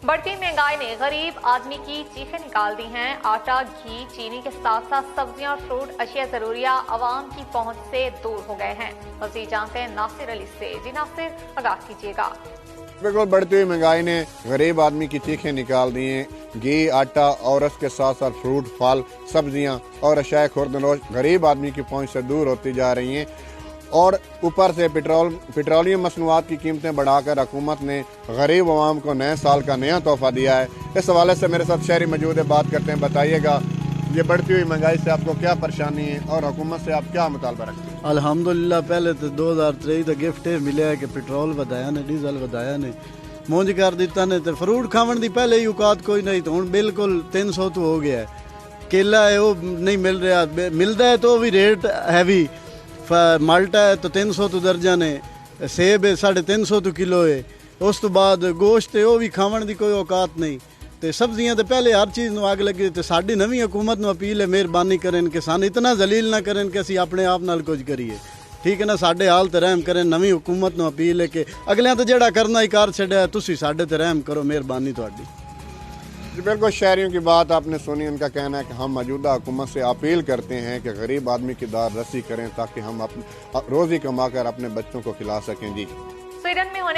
بڑھتی مہنگائی نے غریب آدمی کی چیخیں نکال دی ہیں۔ آٹا، گھی، چینی کے ساتھ ساتھ سبزیاں، فروٹ، اشیاء ضروریہ عوام کی پہنچ سے دور ہو گئے ہیں۔ مزید جانتے ہیں ناصر علی سے۔ جی ناصر، آگاہ کیجیے گا۔ بالکل، بڑھتی ہوئی مہنگائی نے غریب آدمی کی چیخیں نکال دی ہیں۔ گھی، آٹا اور اس کے ساتھ ساتھ فروٹ، پھل، سبزیاں اور اشیاء خوردنوش غریب آدمی کی پہنچ سے دور ہوتی جا رہی ہیں، اور اوپر سے پیٹرولیم مصنوعات کی قیمتیں بڑھا کر حکومت نے غریب عوام کو نئے سال کا نیا تحفہ دیا ہے۔ اس حوالے سے میرے ساتھ شہری موجود ہے، بات کرتے ہیں۔ بتائیے گا، یہ بڑھتی ہوئی مہنگائی سے آپ کو کیا پریشانی ہے اور حکومت سے آپ کیا مطالبہ رکھتے ہیں؟ الحمدللہ پہلے تو 2023 کا گفٹ یہ ملیا ہے کہ پیٹرول ودایا نے، ڈیزل ودایا نے، مونج کر دیتا نے، تے فروٹ کھاون دی پہلے ہی اوقات کوئی نہیں، تو ہن بالکل 300 تو ہو گیا ہے۔ کیلا ہے وہ نہیں مل رہا، ملتا ہے تو بھی ریٹ ہیوی۔ مالٹا ہے تو 300 تو درجن ہے، سیب ہے 350 تو کلو ہے، اس تو بعد گوشت ہے وہ بھی کھاون دی کوئی اوقات نہیں، تے سبزیاں تے پہلے ہر چیز نو اگ لگی۔ تے ساڈی نویں حکومت نو اپیل ہے، مہربانی کریں کہ سان اتنا ذلیل نہ کریں کہ اسی اپنے آپ نال کچھ کریے، ٹھیک ہے نا؟ ساڈے حال تے رحم کریں۔ نویں حکومت نو اپیل ہے کہ اگلیاں تے جڑا کرنا ہی کر چھڈیا، تسی ساڈے تے رحم کرو، مہربانی تہاڈی۔ جی بالکل، شہریوں کی بات آپ نے سنی۔ ان کا کہنا ہے کہ ہم موجودہ حکومت سے اپیل کرتے ہیں کہ غریب آدمی کی داد رسی کریں تاکہ ہم روزی کما کر اپنے بچوں کو کھلا سکیں۔ جی، سویڈن میں ہونے